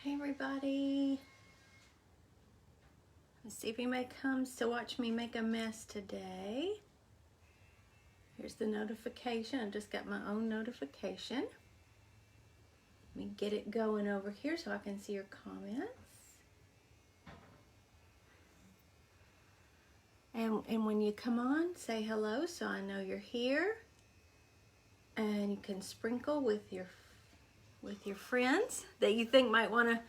Hey everybody. Let's see if anybody comes to watch me make a mess today. Here's the notification. I just got my own notification. Let me get it going over here so I can see your comments. And when you come on, say hello so I know you're here. And you can sprinkle with your friends that you think might want to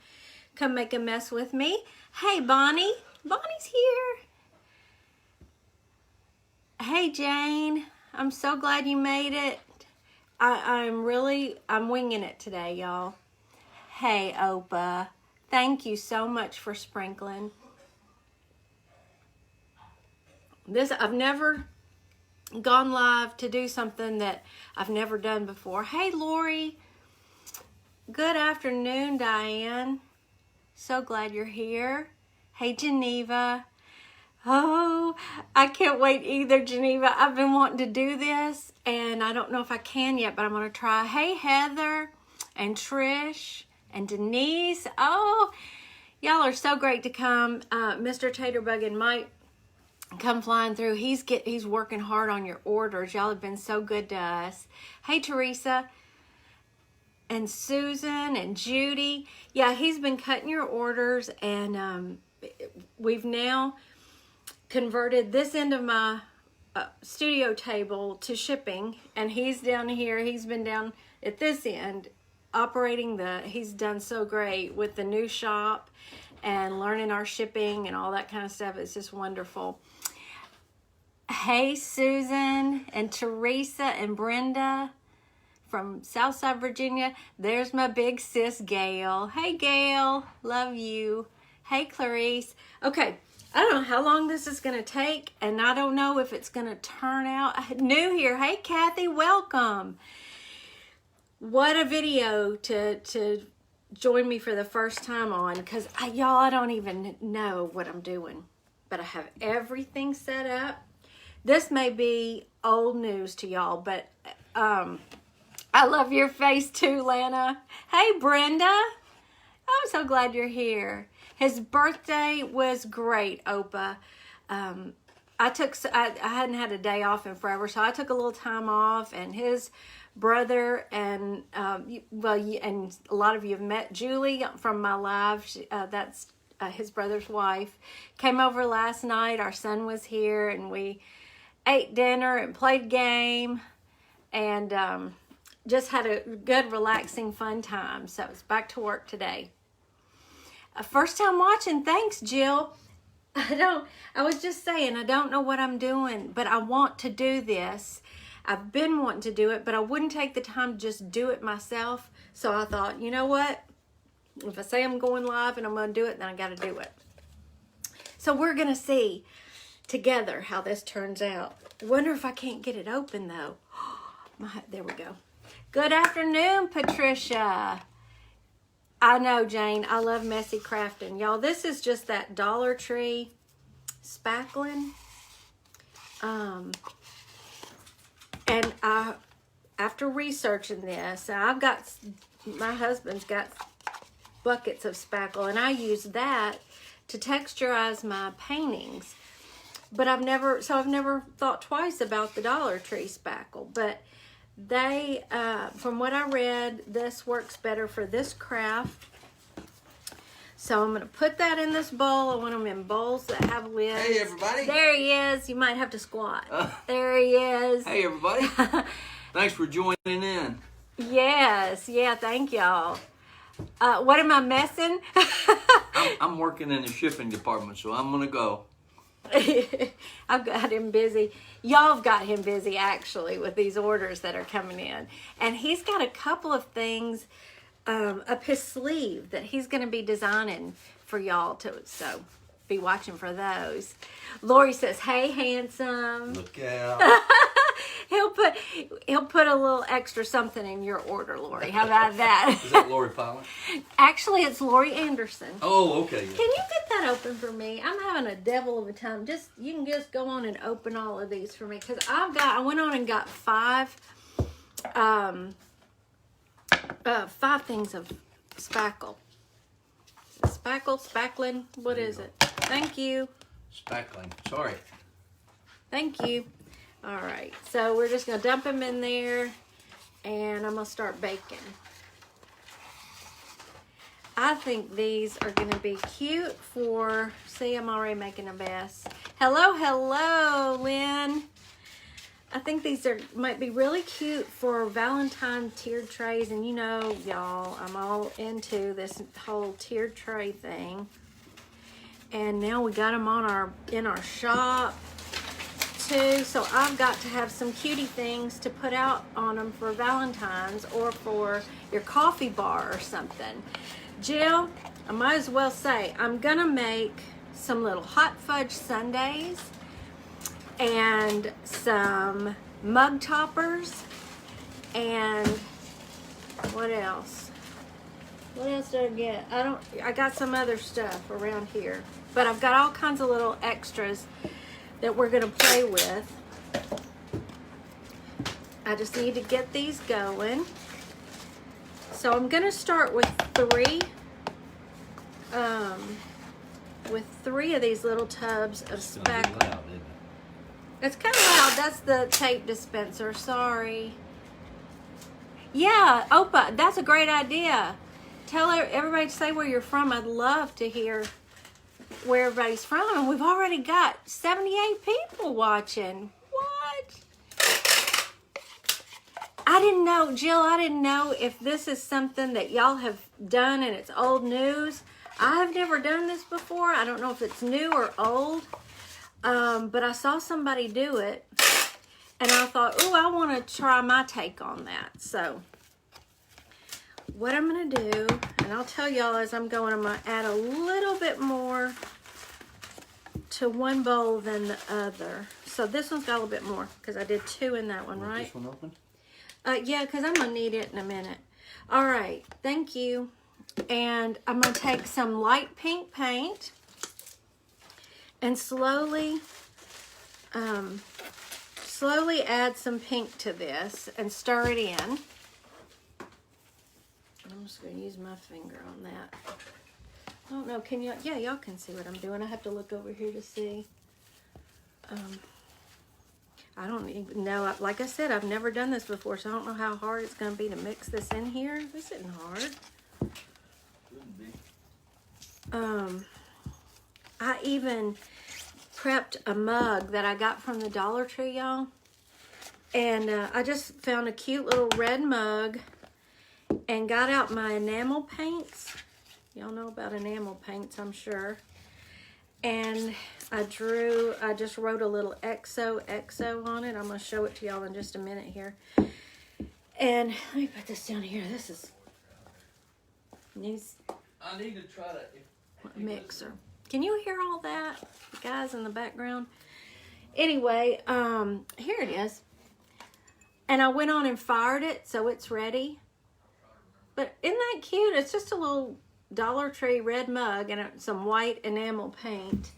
come make a mess with me. Hey, Bonnie. Bonnie's here. Hey, Jane. I'm so glad you made it. I'm winging it today, y'all. Hey, Opa. Thank you so much for sprinkling. I've never gone live to do something that I've never done before. Hey, Lori. Good afternoon, Diane. So glad you're here. Hey, Geneva. Oh, I can't wait either, Geneva. I've been wanting to do this, and I don't know if I can yet, but I'm going to try. Hey, Heather and Trish and Denise. Oh, y'all are so great to come. Mr. Taterbug and Mike come flying through. He's working hard on your orders. Y'all have been so good to us. Hey, Teresa. And Susan and Judy. Yeah, he's been cutting your orders, and we've now converted this end of my studio table to shipping, and he's down here. He's been down at this end operating he's done so great with the new shop and learning our shipping and all that kind of stuff. It's just wonderful. Hey, Susan and Teresa and Brenda from Southside Virginia. There's my big sis, Gail. Hey, Gail. Love you. Hey, Clarice. Okay, I don't know how long this is going to take, and I don't know if it's going to turn out. New here. Hey, Kathy. Welcome. What a video to join me for the first time on, because y'all, I don't even know what I'm doing, but I have everything set up. This may be old news to y'all, but I love your face too, Lana. Hey, Brenda. I'm so glad you're here. His birthday was great, Opa. I hadn't had a day off in forever, so I took a little time off, and his brother and, and a lot of you have met Julie from my live. That's his brother's wife. Came over last night. Our son was here, and we ate dinner and played game, and just had a good, relaxing, fun time. So it's back to work today. First time watching. Thanks, Jill. I was just saying, I don't know what I'm doing, but I want to do this. I've been wanting to do it, but I wouldn't take the time to just do it myself. So I thought, you know what? If I say I'm going live and I'm going to do it, then I got to do it. So we're going to see together how this turns out. I wonder if I can't get it open, though. There we go. Good afternoon, Patricia. I know, Jane. I love messy crafting. Y'all, this is just that Dollar Tree spackling. And after researching this, my husband's got buckets of spackle, and I use that to texturize my paintings. But I've never thought twice about the Dollar Tree spackle. But they, from what I read, this works better for this craft. So I'm going to put that in this bowl. I want them in bowls that have lids. Hey, everybody. There he is. You might have to squat. There he is. Hey, everybody. Thanks for joining in. Yes. Yeah, thank y'all. What am I messing? I'm working in the shipping department, so I'm going to go. I've got him busy. Y'all have got him busy, actually, with these orders that are coming in. And he's got a couple of things up his sleeve that he's going to be designing for y'all too. So be watching for those. Lori says, hey, handsome. Look out. He'll put a little extra something in your order, Lori. How about that? Is that Lori Pilot? Actually, it's Lori Anderson. Oh, okay. Yeah. Can you get that open for me? I'm having a devil of a time. You can just go on and open all of these for me, because I went on and got five things of spackle. spackling. What There you is go. it? Thank you. Spackling. Sorry. Thank you. All right, so we're just gonna dump them in there, and I'm gonna start baking. I think these are gonna be cute for, see, I'm already making a mess. Hello, Lynn. I think these might be really cute for Valentine tiered trays, and you know, y'all, I'm all into this whole tiered tray thing. And now we got them on in our shop too, so I've got to have some cutie things to put out on them for Valentine's or for your coffee bar or something. Jill, I might as well say I'm gonna make some little hot fudge sundaes and some mug toppers, and what else? What else did I get? I got some other stuff around here, but I've got all kinds of little extras that we're gonna play with. I just need to get these going. So I'm gonna start with three of these little tubs of It's gonna be spackle. loud, isn't it? It's kind of loud. That's the tape dispenser. Sorry. Yeah, Opa, that's a great idea. Tell everybody to say where you're from. I'd love to hear where everybody's from. And we've already got 78 people watching. What? I didn't know, Jill, I didn't know if this is something that y'all have done and it's old news. I have never done this before. I don't know if it's new or old. But I saw somebody do it, and I thought, oh, I want to try my take on that. So what I'm going to do, and I'll tell y'all as I'm going, I'm going to add a little bit more to one bowl than the other. So this one's got a little bit more because I did 2 in that one, Want right? this one open? Yeah, because I'm going to need it in a minute. All right, thank you. And I'm going to take some light pink paint and slowly add some pink to this and stir it in. I'm just going to use my finger on that. I don't know, can you, yeah, y'all can see what I'm doing. I have to look over here to see. I don't even know, like I said, I've never done this before, so I don't know how hard it's going to be to mix this in here. This isn't hard. Shouldn't be. I even prepped a mug that I got from the Dollar Tree, y'all. And I just found a cute little red mug and got out my enamel paints. Y'all know about enamel paints, I'm sure. And I just wrote a little XOXO on it. I'm going to show it to y'all in just a minute here. And let me put this down here. This is needs I need to try to. mixer. Can you hear all that, guys, in the background? Anyway, here it is. And I went on and fired it, so it's ready. But isn't that cute? It's just a little Dollar Tree red mug and some white enamel paint.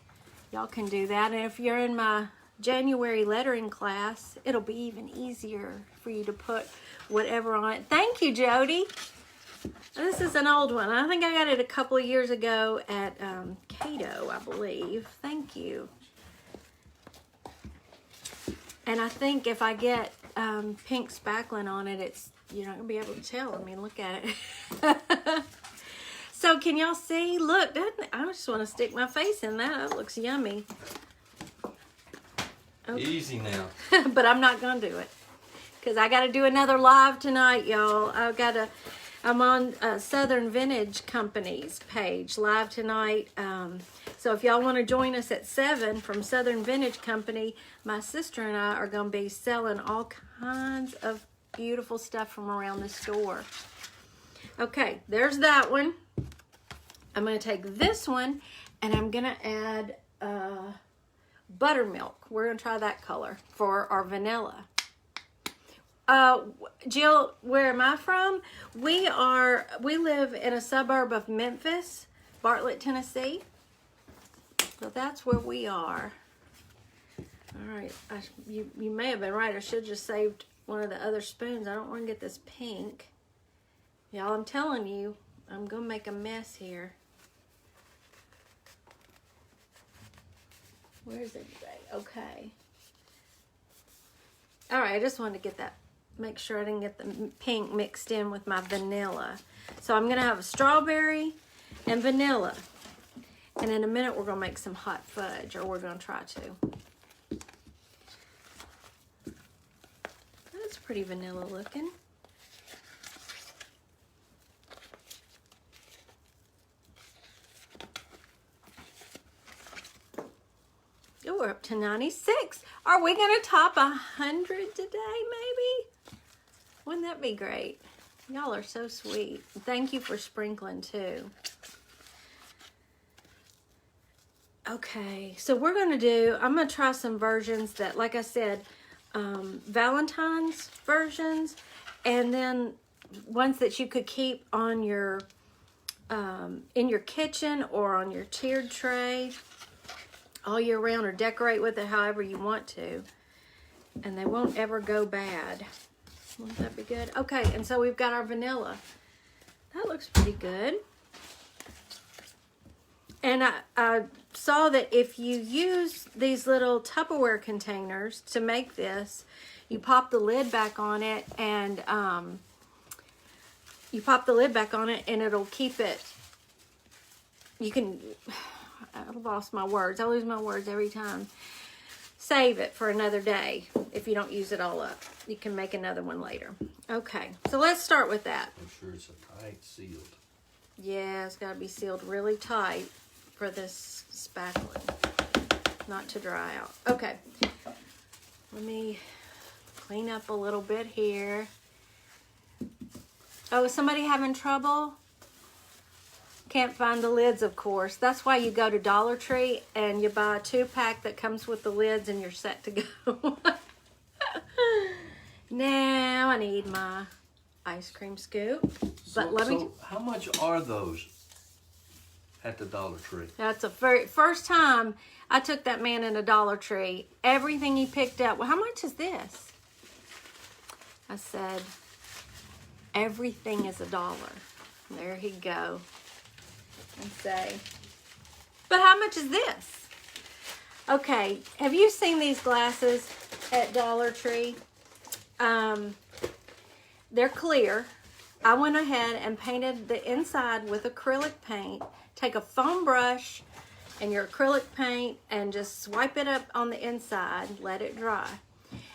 Y'all can do that. And if you're in my January lettering class, it'll be even easier for you to put whatever on it. Thank you, Jody. This is an old one. I think I got it a couple of years ago at Cato, I believe. Thank you. And I think if I get pink spackling on it, you're not going to be able to tell. I mean, look at it. So can y'all see? Look, I just want to stick my face in that. That looks yummy. Okay. Easy now. But I'm not going to do it because I got to do another live tonight, y'all. I'm on Southern Vintage Company's page live tonight. So if y'all want to join us at 7 from Southern Vintage Company, my sister and I are going to be selling all kinds of beautiful stuff from around the store. Okay, there's that one. I'm going to take this one and I'm going to add buttermilk. We're going to try that color for our vanilla. Jill, where am I from? We live in a suburb of Memphis, Bartlett, Tennessee. So that's where we are. All right, you may have been right. I should have just saved one of the other spoons. I don't want to get this pink. Y'all, I'm telling you, I'm going to make a mess here. Where's everybody? Okay. All right, I just wanted to get that, make sure I didn't get the pink mixed in with my vanilla. So I'm gonna have a strawberry and vanilla. And in a minute, we're gonna make some hot fudge, or we're gonna try to. That's pretty vanilla looking. Oh, we're up to 96. Are we gonna top 100 today, maybe? Wouldn't that be great? Y'all are so sweet. Thank you for sprinkling too. Okay, so we're gonna do, I'm gonna try some versions that, like I said, Valentine's versions, and then ones that you could keep on your, in your kitchen or on your tiered tray all year round, or decorate with it however you want to, and they won't ever go bad. Won't that be good? Okay, and so we've got our vanilla. That looks pretty good. And I saw that if you use these little Tupperware containers to make this, you pop the lid back on it, and it'll keep it. You can, I lost my words. I lose my words every time. Save it for another day if you don't use it all up. You can make another one later. Okay, so let's start with that. I'm sure it's a tight sealed. Yeah, it's got to be sealed really tight for this spackling not to dry out. Okay, let me clean up a little bit here. Oh, is somebody having trouble? Can't find the lids, of course. That's why you go to Dollar Tree and you buy a 2-pack that comes with the lids, and you're set to go. Now I need my ice cream scoop. So how much are those at the Dollar Tree? That's the first time I took that man in a Dollar Tree. Everything he picked up, well, how much is this? I said, everything is $1. There he go. And say, but how much is this? Okay, have you seen these glasses at Dollar Tree? They're clear. I went ahead and painted the inside with acrylic paint. Take a foam brush and your acrylic paint and just swipe it up on the inside, let it dry.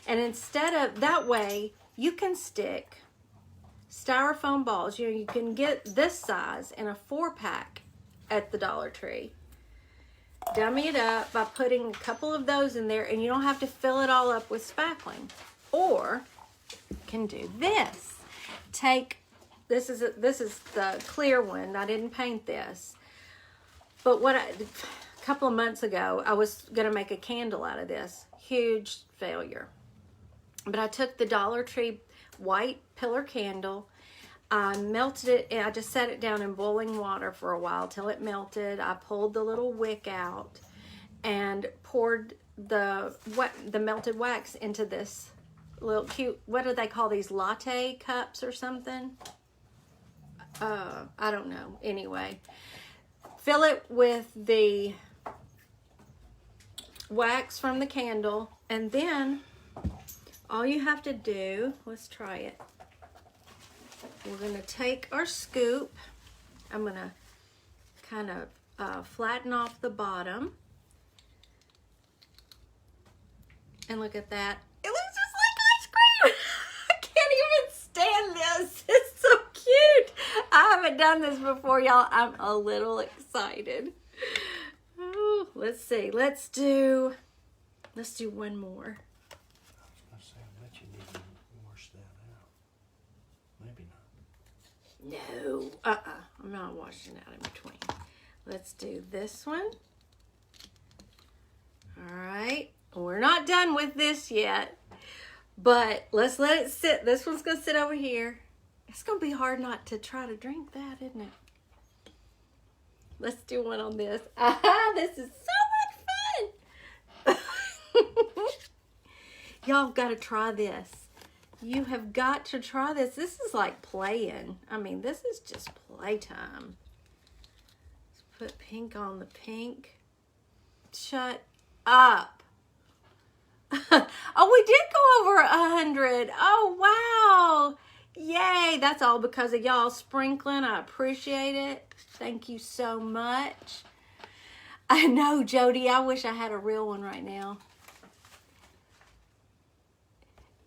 And instead of, that way you can stick styrofoam balls. You can get this size in a 4-pack at the Dollar Tree. Dummy it up by putting a couple of those in there, and you don't have to fill it all up with spackling. Or you can do this. Take, this is the clear one. I didn't paint this. But a couple of months ago, I was gonna make a candle out of this. Huge failure. But I took the Dollar Tree white pillar candle, I melted it, and I just set it down in boiling water for a while till it melted. I pulled the little wick out and poured the melted wax into this little cute, what do they call these, latte cups or something? I don't know. Anyway, fill it with the wax from the candle, and then all you have to do, let's try it. We're going to take our scoop. I'm going to kind of flatten off the bottom. And look at that. It looks just like ice cream. I can't even stand this. It's so cute. I haven't done this before, y'all. I'm a little excited. Oh, let's see. Let's do one more. No, I'm not washing out in between. Let's do this one. All right, we're not done with this yet, but let's let it sit. This one's gonna sit over here. It's gonna be hard not to try to drink that, isn't it? Let's do one on this. Aha, this is so much fun. Y'all gotta try this. You have got to try this. This is like playing. I mean, this is just playtime. Let's put pink on the pink. Shut up. Oh, we did go over 100. Oh, wow. Yay. That's all because of y'all sprinkling. I appreciate it. Thank you so much. I know, Jody. I wish I had a real one right now.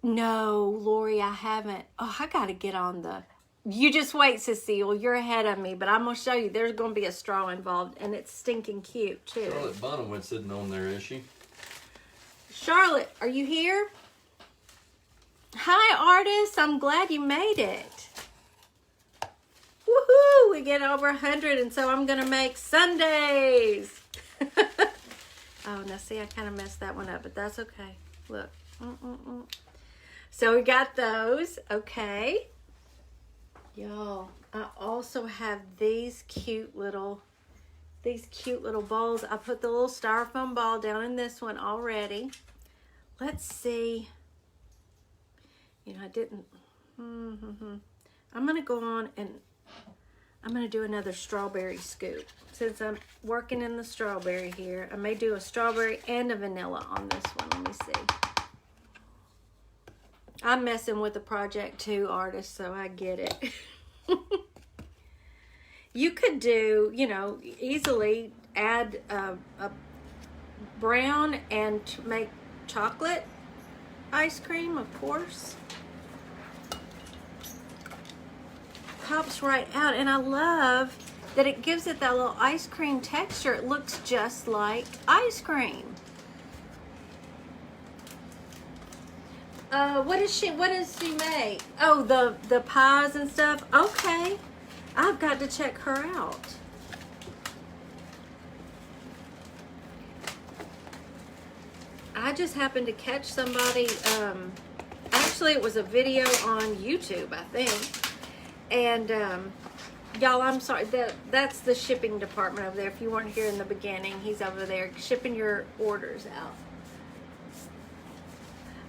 No, Lori, I haven't. Oh, I got to get on the... You just wait, Cecile. You're ahead of me, but I'm going to show you. There's going to be a straw involved, and it's stinking cute, too. Charlotte Bonham went sitting on there, is she? Charlotte, are you here? Hi, artist. I'm glad you made it. Woohoo! We get over 100, and so I'm going to make Sundays. Oh, now see, I kind of messed that one up, but that's okay. Look. So we got those. Okay. Y'all, I also have these cute little bowls. I put the little styrofoam ball down in this one already. Let's see. You know, I didn't. I'm going to go on and I'm going to do another strawberry scoop. Since I'm working in the strawberry here, I may do a strawberry and a vanilla on this one. Let me see. I'm messing with the project too, artist, so I get it. You could do, you know, easily add a brown and make chocolate ice cream, of course. Pops right out, and I love that it gives it that little ice cream texture. It looks just like ice cream. What does she make? Oh, the pies and stuff. Okay. I've got to check her out. I just happened to catch somebody, actually it was a video on YouTube, I think. And y'all, I'm sorry, that's the shipping department over there. If you weren't here in the beginning, he's over there shipping your orders out.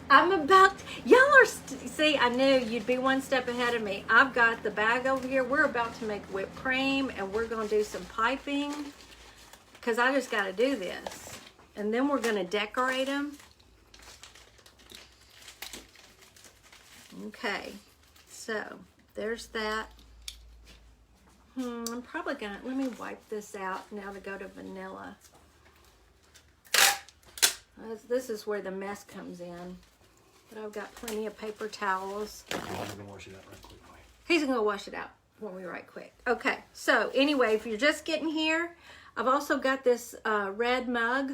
I'm about, y'all are, see, I knew you'd be one step ahead of me. I've got the bag over here. We're about to make whipped cream, and we're going to do some piping because I just got to do this. And then we're going to decorate them. Okay, so there's that. I'm probably going to, let me wipe this out now to go to vanilla. This is where the mess comes in. But I've got plenty of paper towels. I'm going to wash it out right quick. He's going to wash it out for me right quick. Okay, so anyway, if you're just getting here, I've also got this red mug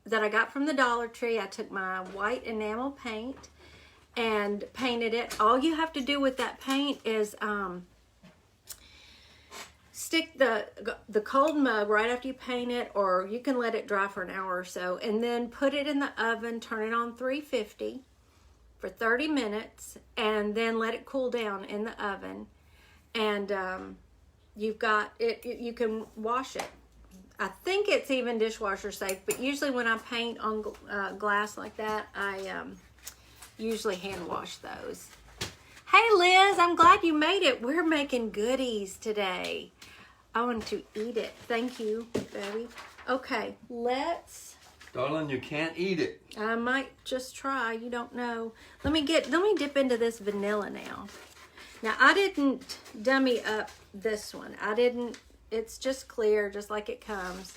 that I got from the Dollar Tree. I took my white enamel paint and painted it. All you have to do with that paint is stick the cold mug right after you paint it, or you can let it dry for an hour or so, and then put it in the oven, turn it on 350 for 30 minutes, and then let it cool down in the oven. And you've got it, you can wash it. I think it's even dishwasher safe, but usually when I paint on glass like that, I usually hand wash those. Hey Liz, I'm glad you made it. We're making goodies today. I want to eat it. Thank you, baby. Okay, let's. Darling, you can't eat it. I might just try. You don't know. Let me dip into this vanilla now. Now I didn't dummy up this one. I didn't. It's just clear, just like it comes.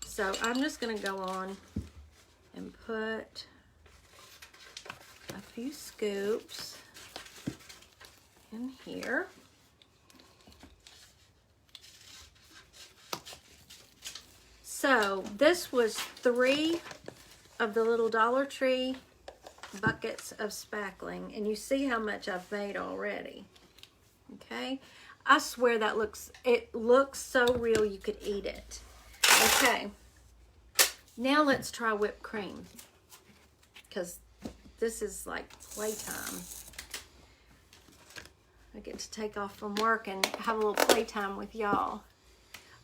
So I'm just gonna go on and put a few scoops in here. So this was 3 of the little Dollar Tree buckets of spackling, and you see how much I've made already. Okay, I swear that looks so real you could eat it. Okay, now let's try whipped cream, because this is like playtime. I get to take off from work and have a little playtime with y'all.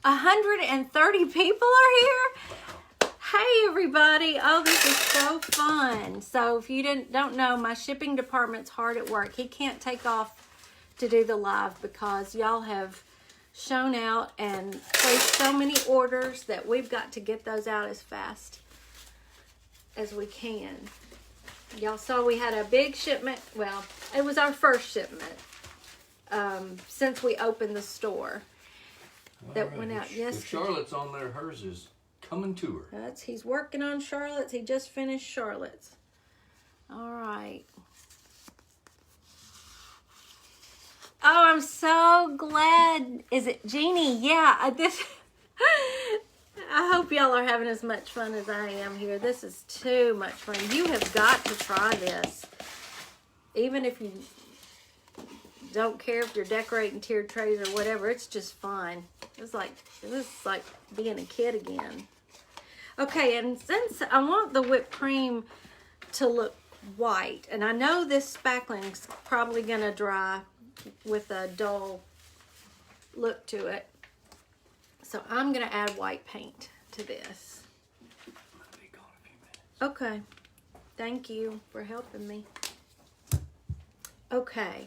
130 people are here. Hey everybody. Oh, this is so fun. So if you don't know, my shipping department's hard at work. He can't take off to do the live because y'all have shown out and placed so many orders that we've got to get those out as fast as we can. Y'all saw we had a big shipment. Well, it was our first shipment since we opened the store. That went out yesterday. If Charlotte's on there, hers is coming to her. He's working on Charlotte's. He just finished Charlotte's. All right. Oh, I'm so glad. Is it Jeannie? Yeah. I hope y'all are having as much fun as I am here. This is too much fun. You have got to try this. Even if you don't care if you're decorating tiered trays or whatever, it's just fun. This is like being a kid again. Okay, and since I want the whipped cream to look white, and I know this spackling's probably gonna dry with a dull look to it, so I'm gonna add white paint to this. Okay, thank you for helping me. Okay,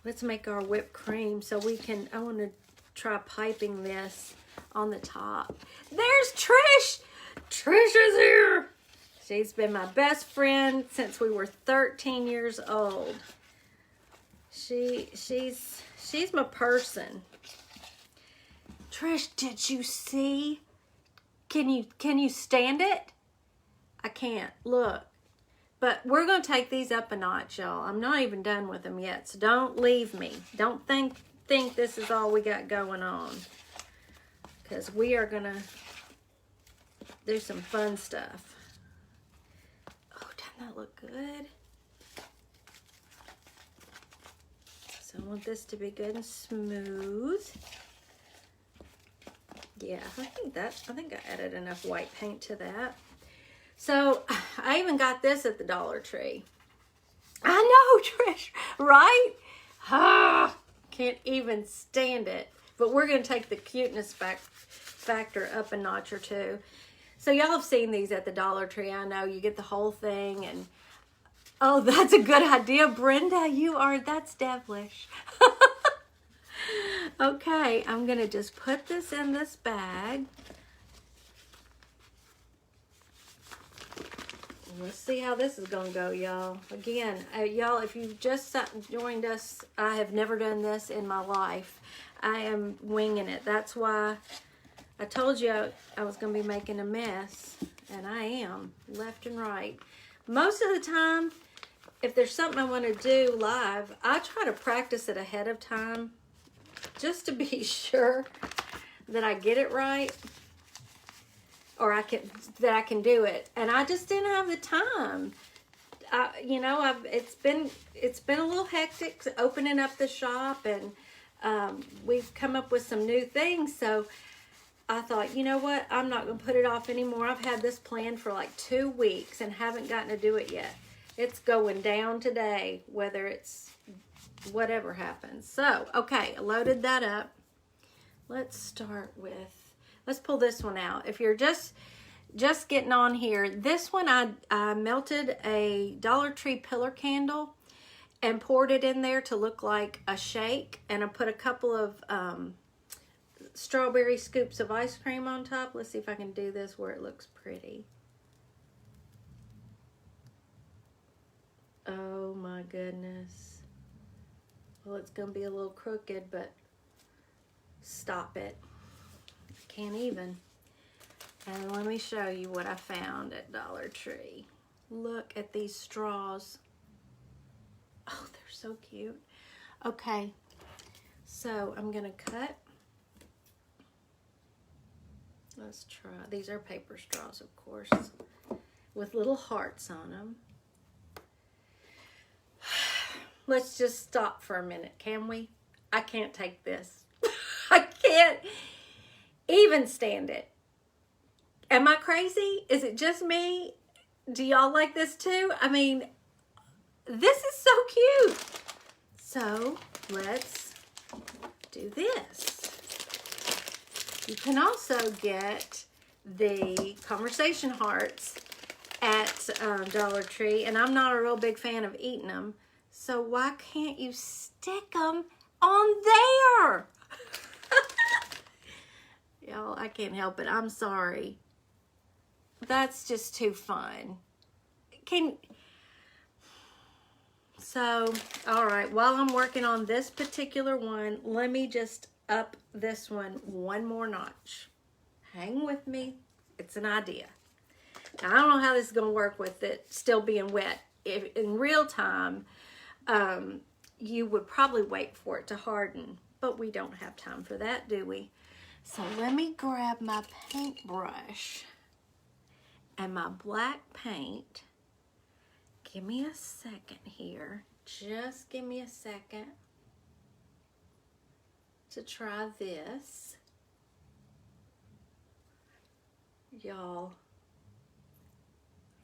let's make our whipped cream so we can, I want to try piping this on the top. There's Trish! Trish is here! She's been my best friend since we were 13 years old. She's my person. Trish, did you see? Can you stand it? I can't. Look. But we're going to take these up a notch, y'all. I'm not even done with them yet, so don't leave me. Don't think this is all we got going on. Because we are going to do some fun stuff. Oh, doesn't that look good? So I want this to be good and smooth. Yeah, I think I added enough white paint to that. So I even got this at the Dollar Tree. I know, Trish, right? Can't even stand it. But we're going to take the cuteness factor up a notch or two. So y'all have seen these at the Dollar Tree. I know you get the whole thing. And oh, that's a good idea, Brenda. That's devilish. Okay, I'm going to just put this in this bag. Let's see how this is going to go, y'all. Again, y'all, if you've just joined us, I have never done this in my life. I am winging it. That's why I told you I was going to be making a mess, and I am, left and right. Most of the time, if there's something I want to do live, I try to practice it ahead of time just to be sure that I get it right. Or I can do it, and I just didn't have the time. It's been a little hectic opening up the shop, and we've come up with some new things. So I thought, you know what, I'm not gonna put it off anymore. I've had this planned for like 2 weeks and haven't gotten to do it yet. It's going down today, whether it's whatever happens. So okay, I loaded that up. Let's start with. Let's pull this one out. If you're just getting on here, this one I melted a Dollar Tree pillar candle and poured it in there to look like a shake. And I put a couple of strawberry scoops of ice cream on top. Let's see if I can do this where it looks pretty. Oh my goodness. Well, it's going to be a little crooked, but stop it. Can't even. And let me show you what I found at Dollar Tree. Look at these straws. Oh, they're so cute. Okay, so I'm gonna cut. Let's try. These are paper straws, of course, with little hearts on them. Let's just stop for a minute, can we? I can't take this. I can't even stand it. Am I crazy? Is it just me? Do y'all like this too? I mean, this is so cute. So let's do this. You can also get the conversation hearts at Dollar Tree, and I'm not a real big fan of eating them. So why can't you stick them on there? Y'all, I can't help it. I'm sorry. That's just too fun. So, all right, while I'm working on this particular one, let me just up this one more notch. Hang with me. It's an idea. Now, I don't know how this is going to work with it still being wet. If in real time, you would probably wait for it to harden, but we don't have time for that, do we? So let me grab my paintbrush and my black paint. Give me a second here. Just give me a second to try this. Y'all,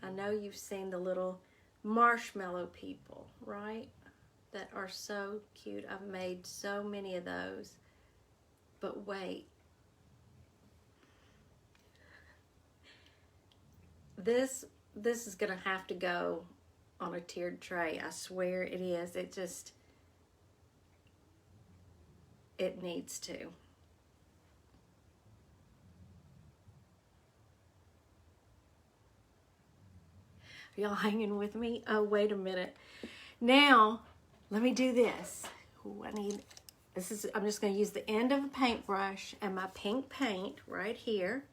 I know you've seen the little marshmallow people, right? That are so cute. I've made so many of those. But wait. This is going to have to go on a tiered tray. I swear it is. It needs to. Are y'all hanging with me? Oh, wait a minute. Now, let me do this. Ooh, I'm just going to use the end of a paintbrush and my pink paint right here.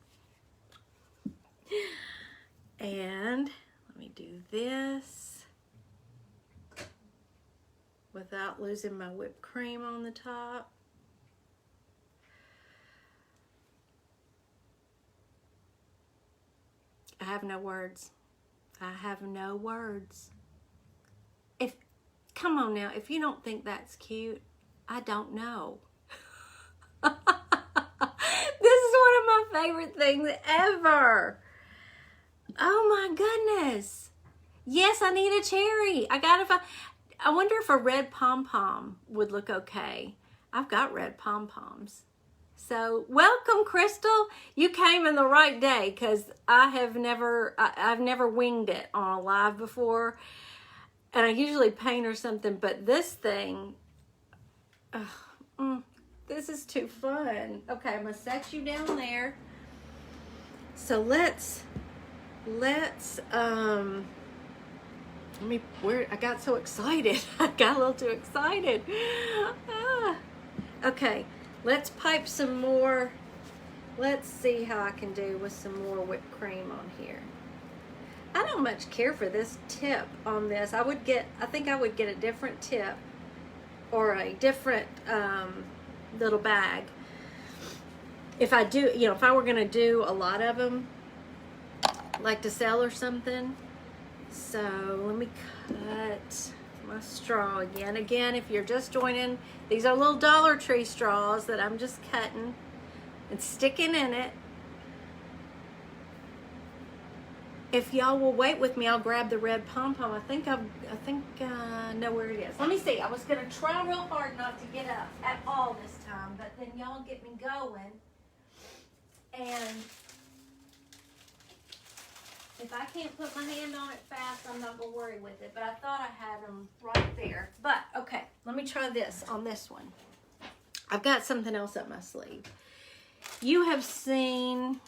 And let me do this without losing my whipped cream on the top. I have no words. I have no words. Come on now, if you don't think that's cute, I don't know. This is one of my favorite things ever. Oh my goodness. Yes, I need a cherry. I wonder if a red pom-pom would look okay. I've got red pom-poms. So welcome, Crystal. You came in the right day because I've never winged it on a live before. And I usually paint or something, but this thing, this is too fun. Okay, I'm gonna set you down there. So I got so excited. I got a little too excited. Okay, let's pipe some more. Let's see how I can do with some more whipped cream on here. I don't much care for this tip on this. I think I would get a different tip or a different little bag. If I were going to do a lot of them, like to sell or something. So let me cut my straw again. Again, if you're just joining, these are little Dollar Tree straws that I'm just cutting and sticking in it. If y'all will wait with me, I'll grab the red pom-pom. I think I know where it is. Let me see. I was going to try real hard not to get up at all this time, but then y'all get me going. And if I can't put my hand on it fast, I'm not going to worry with it. But I thought I had them right there. But, okay, let me try this on this one. I've got something else up my sleeve. You have seen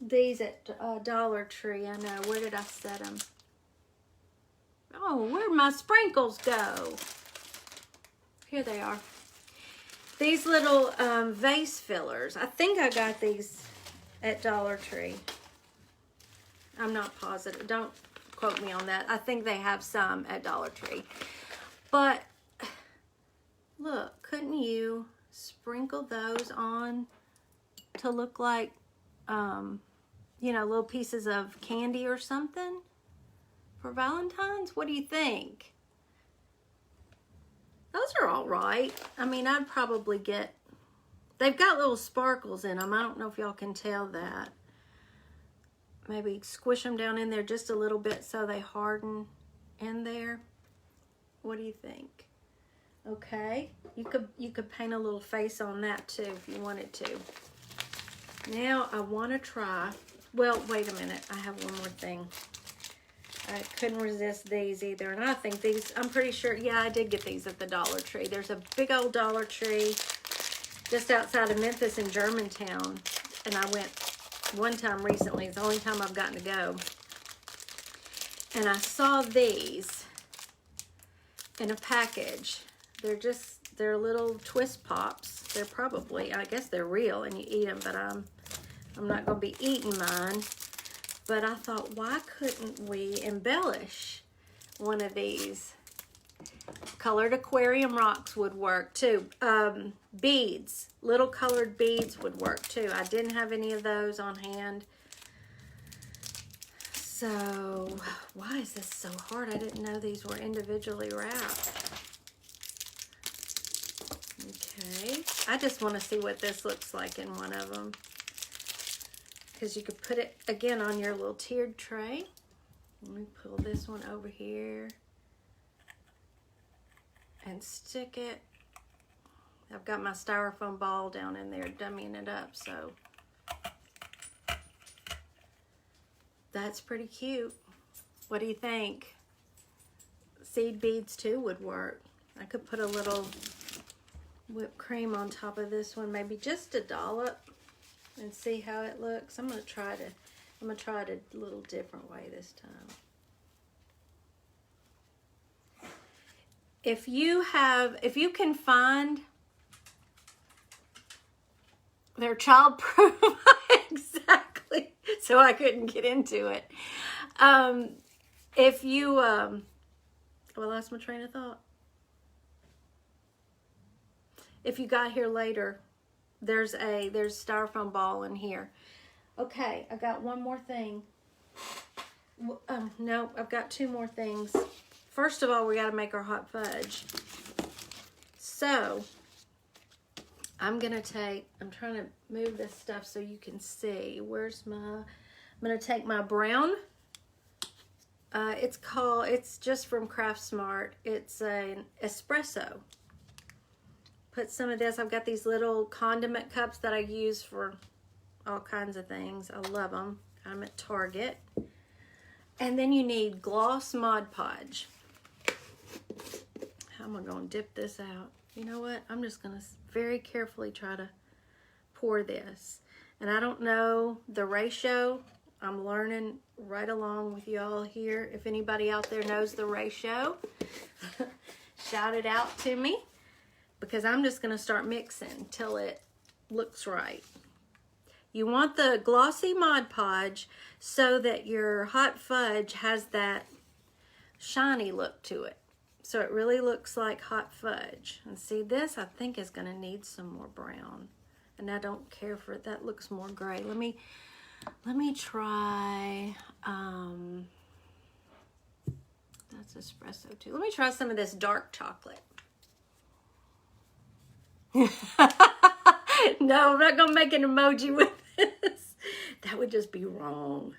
these at Dollar Tree. I know. Where did I set them? Oh, where'd my sprinkles go? Here they are. These little vase fillers. I think I got these at Dollar Tree. I'm not positive. Don't quote me on that. I think they have some at Dollar Tree. But look, couldn't you sprinkle those on to look like little pieces of candy or something for Valentine's? What do you think? Those are all right. I mean, I'd probably they've got little sparkles in them. I don't know if y'all can tell that. Maybe squish them down in there just a little bit so they harden in there. What do you think? Okay. You could paint a little face on that too if you wanted to. Now I want to try, well, wait a minute. I have one more thing. I couldn't resist these either. And I think these, I'm pretty sure, yeah, I did get these at the Dollar Tree. There's a big old Dollar Tree just outside of Memphis in Germantown. And I went one time recently. It's the only time I've gotten to go. And I saw these in a package. They're little twist pops. They're probably, I guess they're real and you eat them, but I'm not going to be eating mine. But I thought, why couldn't we embellish one of these? Colored aquarium rocks would work too. Beads, little colored beads would work too. I didn't have any of those on hand. So, why is this so hard? I didn't know these were individually wrapped. Okay, I just want to see what this looks like in one of them. Because you could put it, again, on your little tiered tray. Let me pull this one over here. And stick it. I've got my styrofoam ball down in there, dummying it up, so. That's pretty cute. What do you think? Seed beads too would work. I could put a little whipped cream on top of this one, maybe just a dollop, and see how it looks. I'm gonna try it a little different way this time. If you can find, they're childproof. Exactly. So I couldn't get into it. If you, well, I lost my train of thought. If you got here later, there's styrofoam ball in here. Okay, I got one more thing. No, I've got two more things. First of all, we got to make our hot fudge. So, I'm trying to move this stuff so you can see. I'm going to take my brown. It's just from Craft Smart. It's an espresso. Put some of this. I've got these little condiment cups that I use for all kinds of things. I love them. I'm at Target. And then you need gloss Mod Podge. How am I going to dip this out? You know what? I'm just going to very carefully try to pour this. And I don't know the ratio. I'm learning right along with y'all here. If anybody out there knows the ratio, shout it out to me. Because I'm just going to start mixing till it looks right. You want the glossy Mod Podge so that your hot fudge has that shiny look to it. So it really looks like hot fudge. And see, this I think is going to need some more brown. And I don't care for it. That looks more gray. Let me try, that's espresso too. Let me try some of this dark chocolate. No, I'm not going to make an emoji with this. That would just be wrong.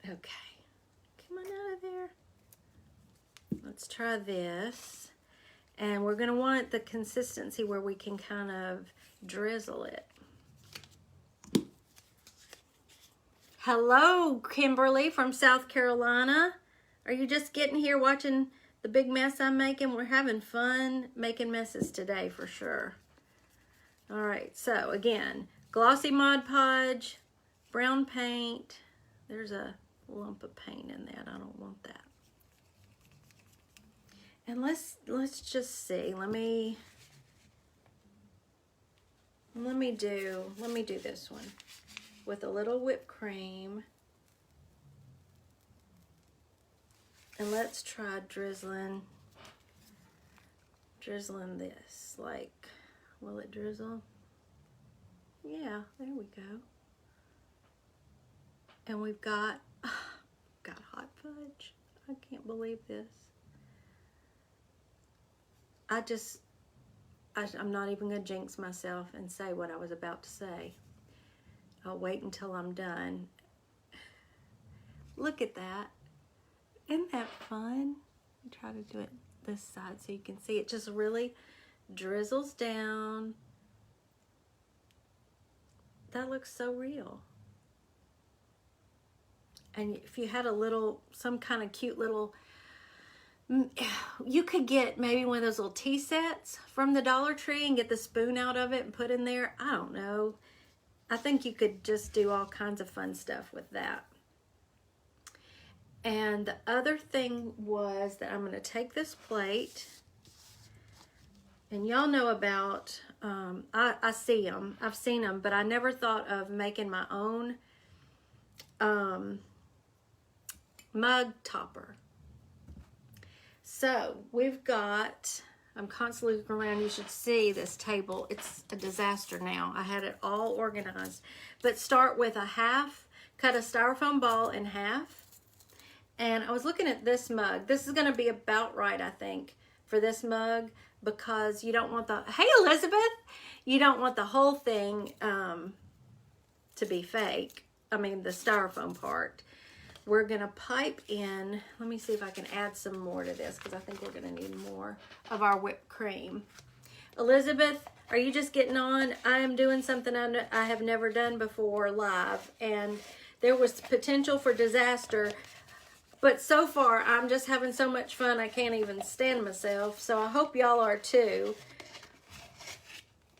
Okay. Come on out of there. Let's try this. And we're going to want the consistency where we can kind of drizzle it. Hello, Kimberly from South Carolina. Are you just getting here watching the big mess I'm making? We're having fun making messes today for sure. All right, so again, glossy Mod Podge, brown paint. There's a lump of paint in that. I don't want that. And let's just see. Let me do this one with a little whipped cream. And let's try drizzling this. Like, will it drizzle? Yeah, there we go. And we've got hot fudge. I can't believe this. I'm not even going to jinx myself and say what I was about to say. I'll wait until I'm done. Look at that. Isn't that fun? Let me try to do it this side so you can see it just really drizzles down. That looks so real. And if you had some kind of cute little, you could get maybe one of those little tea sets from the Dollar Tree and get the spoon out of it and put in there. I don't know. I think you could just do all kinds of fun stuff with that. And the other thing was that I'm going to take this plate, and y'all know about, I see them, I've seen them, but I never thought of making my own mug topper. So we've got, I'm constantly looking around. You should see this table. It's a disaster now. I had it all organized. But start with cut a styrofoam ball in half. And I was looking at this mug. This is going to be about right, I think, for this mug, because you don't want hey, Elizabeth, you don't want the whole thing to be fake. I mean, the styrofoam part. We're going to pipe in, let me see if I can add some more to this, because I think we're going to need more of our whipped cream. Elizabeth, are you just getting on? I am doing something I have never done before live, and there was potential for disaster, but so far I'm just having so much fun I can't even stand myself, so I hope y'all are too.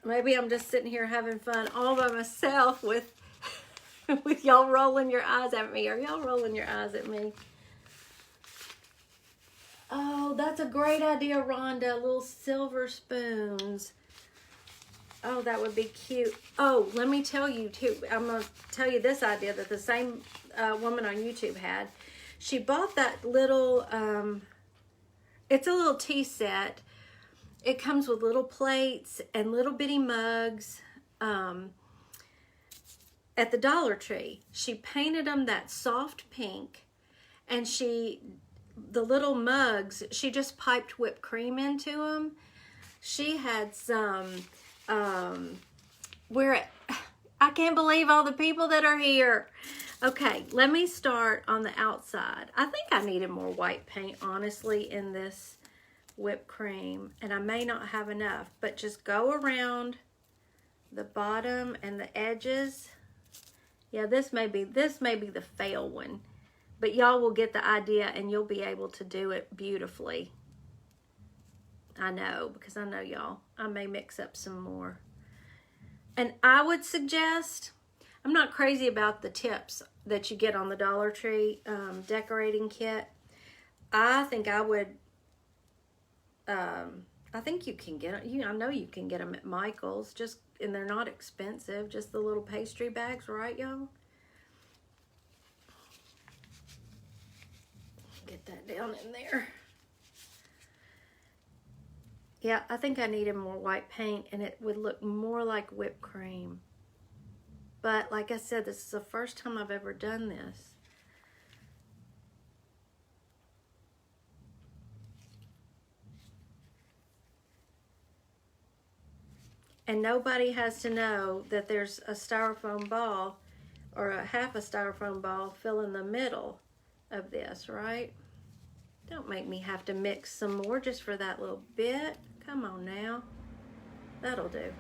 Maybe I'm just sitting here having fun all by myself with y'all rolling your eyes at me. Are y'all rolling your eyes at me? Oh, that's a great idea, Rhonda. Little silver spoons. Oh, that would be cute. Oh, let me tell you too. I'm going to tell you this idea that the same woman on YouTube had. She bought that little, it's a little tea set. It comes with little plates and little bitty mugs. At the Dollar Tree. She painted them that soft pink, and the little mugs, she just piped whipped cream into them. She had some, I can't believe all the people that are here. Okay, let me start on the outside. I think I needed more white paint, honestly, in this whipped cream, and I may not have enough, but just go around the bottom and the edges. Yeah, this may be the fail one, but y'all will get the idea and you'll be able to do it beautifully. I know, because I know y'all. I may mix up some more. And I would suggest, I'm not crazy about the tips that you get on the Dollar Tree decorating kit. I think I would, I think you can get them, I know you can get them at Michael's, and they're not expensive, just the little pastry bags, right, y'all? Get that down in there. Yeah, I think I needed more white paint, and it would look more like whipped cream. But like I said, this is the first time I've ever done this. And nobody has to know that there's a styrofoam ball or a half a styrofoam ball filling the middle of this, right? Don't make me have to mix some more just for that little bit. Come on now. That'll do.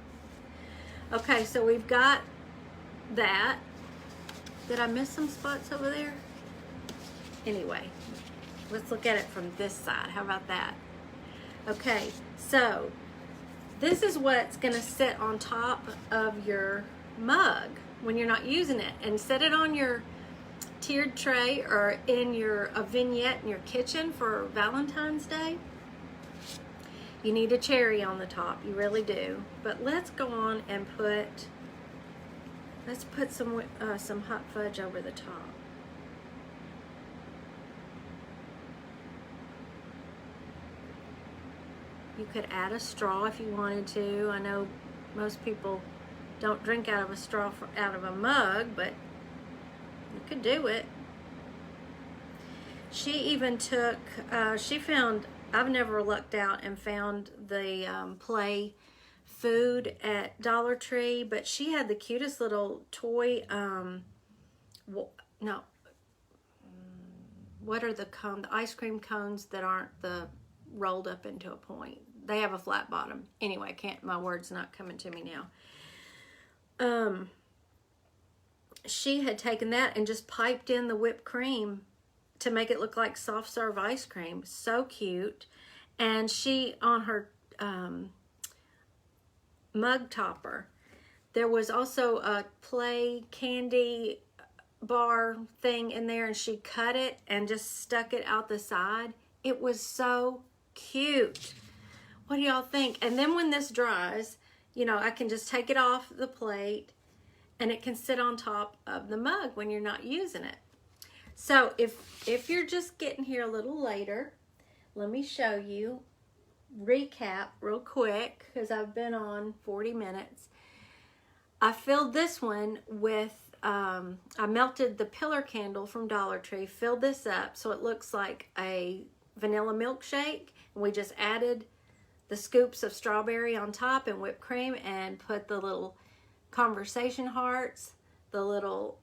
Okay, so we've got that. Did I miss some spots over there? Anyway, let's look at it from this side. How about that? Okay, so this is what's going to sit on top of your mug when you're not using it, and set it on your tiered tray or in a vignette in your kitchen for Valentine's Day. You need a cherry on the top, you really do. But let's go on and put some hot fudge over the top. You could add a straw if you wanted to. I know most people don't drink out of a straw out of a mug, but you could do it. She even took, she found, I've never lucked out and found the play food at Dollar Tree, but she had the cutest little toy, what are the ice cream cones that aren't rolled up into a point? They have a flat bottom. Anyway, my word's not coming to me now. She had taken that and just piped in the whipped cream to make it look like soft serve ice cream. So cute. And she, on her mug topper, There was also a play candy bar thing in there, and she cut it and just stuck it out the side. It was so cute. What do y'all think? And then when this dries, you know, I can just take it off the plate and it can sit on top of the mug when you're not using it. So if you're just getting here a little later, let me show you, recap real quick, because I've been on 40 minutes. I filled this one with, I melted the pillar candle from Dollar Tree, filled this up so it looks like a vanilla milkshake. And we just added the scoops of strawberry on top and whipped cream and put the little conversation hearts, the little,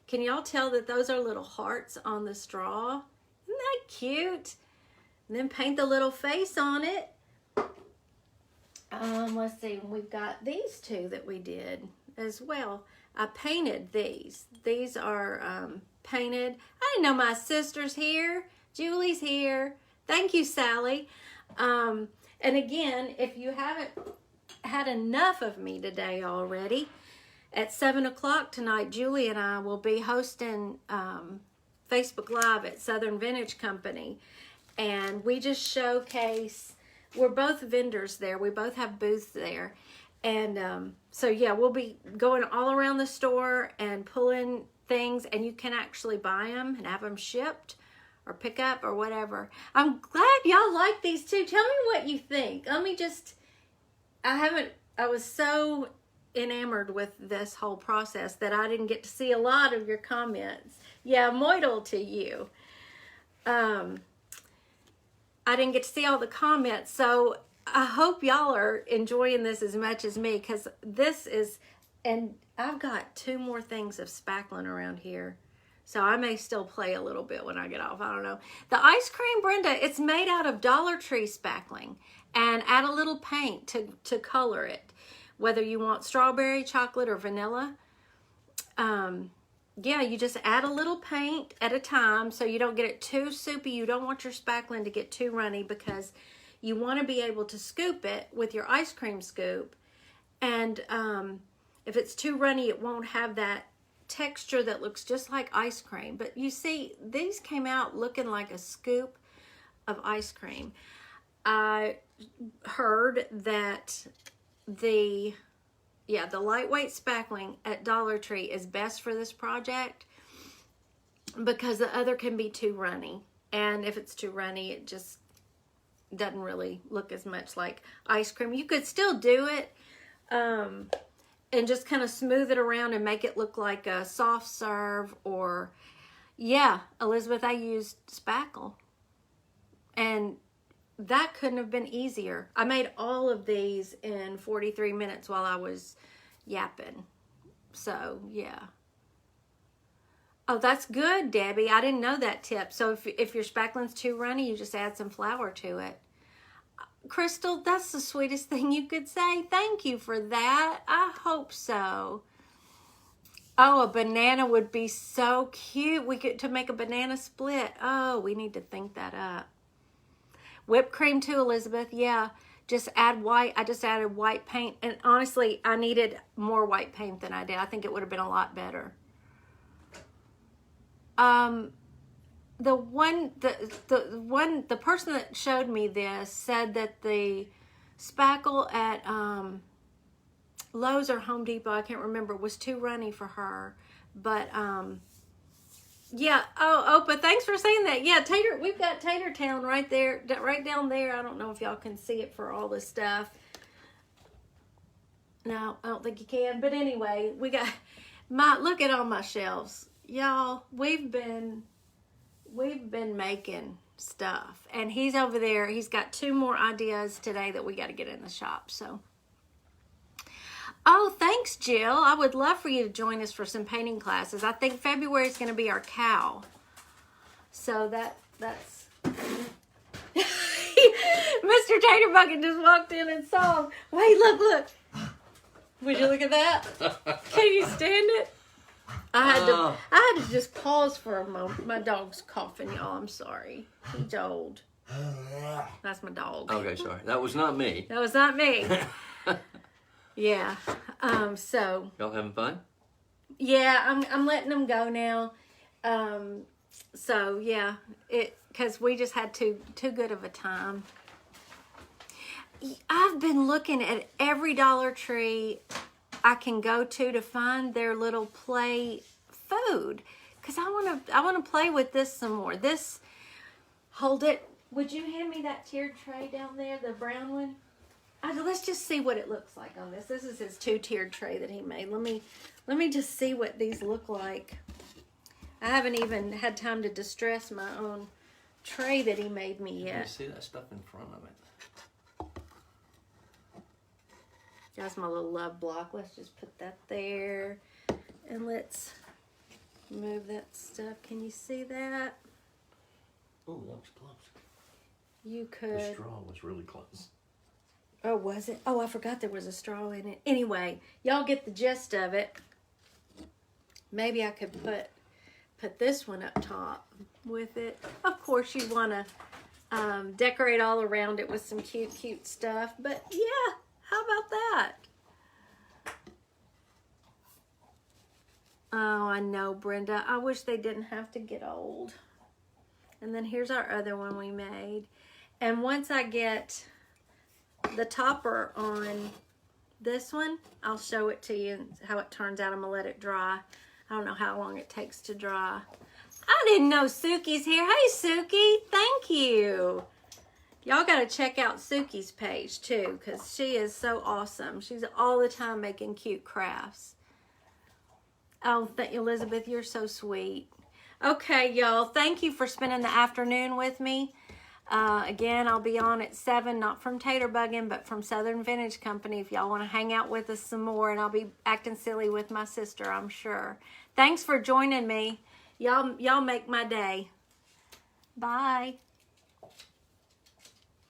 can y'all tell that those are little hearts on the straw? Isn't that cute? And then paint the little face on it. Let's see, we've got these two that we did as well. I painted these. These are painted. I didn't know my sister's here. Julie's here. Thank you, Sally. And again, if you haven't had enough of me today already, at 7 o'clock tonight, Julie and I will be hosting Facebook Live at Southern Vintage Company. And we just showcase, we're both vendors there. We both have booths there. And so, yeah, we'll be going all around the store and pulling things. And you can actually buy them and have them shipped or pick up or whatever. I'm glad y'all like these too. Tell me what you think. Let me just, I was so enamored with this whole process that I didn't get to see a lot of your comments. Yeah, moidal to you. I didn't get to see all the comments, so I hope y'all are enjoying this as much as me, because this is, and I've got 2 more things of spackling around here, so I may still play a little bit when I get off. I don't know. The ice cream, Brenda, it's made out of Dollar Tree spackling, and add a little paint to color it, whether you want strawberry, chocolate, or vanilla. Yeah, you just add a little paint at a time so you don't get it too soupy. You don't want your spackling to get too runny, because you want to be able to scoop it with your ice cream scoop. And if it's too runny, it won't have that texture that looks just like ice cream. But you see, these came out looking like a scoop of ice cream. I heard that the lightweight spackling at Dollar Tree is best for this project, because the other can be too runny. And if it's too runny, it just doesn't really look as much like ice cream. You could still do it and just kind of smooth it around and make it look like a soft serve. Or, yeah, Elizabeth, I used spackle. And that couldn't have been easier. I made all of these in 43 minutes while I was yapping. So, yeah. Oh, that's good, Debbie. I didn't know that tip. So if your spackling's too runny, you just add some flour to it. Crystal, that's the sweetest thing you could say. Thank you for that. I hope so. Oh, a banana would be so cute. We could to make a banana split. Oh, we need to think that up. Whipped cream too, Elizabeth. Yeah, just add white. I just added white paint. And honestly, I needed more white paint than I did. I think it would have been a lot better. The person that showed me this said that the spackle at Lowe's or Home Depot, I can't remember, was too runny for her. But yeah. Oh, Opa, thanks for saying that. Yeah, we've got Tater Town right there, right down there. I don't know if y'all can see it for all this stuff. No, I don't think you can. But anyway, we got look at all my shelves. Y'all, we've been making stuff. And he's over there. He's got 2 more ideas today that we got to get in the shop. So, oh, thanks, Jill. I would love for you to join us for some painting classes. I think February is going to be our cow. So that's... Mr. Tater Bucket just walked in and saw him. Wait, look. Would you look at that? Can you stand it? I had to just pause for a moment. My dog's coughing, y'all. I'm sorry. He's old. That's my dog. Okay, sorry. That was not me. That was not me. Yeah. So Y'all having fun? yeah, I'm letting them go now. So yeah, because we just had too good of a time. I've been looking at every Dollar Tree I can go to find their little play food, because I want to play with this some more. This, hold it. Would you hand me that tiered tray down there, the brown one? Let's just see what it looks like on this. This is his 2-tiered tray that he made. Let me just see what these look like. I haven't even had time to distress my own tray that he made me yet. You see that stuff in front of it? That's my little love block. Let's just put that there. And let's move that stuff. Can you see that? Oh, that was close. You could. The straw was really close. Oh, was it? Oh, I forgot there was a straw in it. Anyway, y'all get the gist of it. Maybe I could put this one up top with it. Of course, you want to decorate all around it with some cute stuff. But yeah, how about that? Oh, I know, Brenda. I wish they didn't have to get old. And then here's our other one we made. And once I get the topper on this one, I'll show it to you how it turns out. I'm gonna let it dry. I don't know how long it takes to dry. I didn't know Suki's here. Hey, Suki, thank you. Y'all gotta check out Suki's page too, because she is so awesome. She's all the time making cute crafts. Oh, Elizabeth, you're so sweet. Okay, y'all, thank you for spending the afternoon with me. Again, I'll be on at 7, not from Tater Buggin', but from Southern Vintage Company if y'all want to hang out with us some more, and I'll be acting silly with my sister, I'm sure. Thanks for joining me. Y'all make my day. Bye.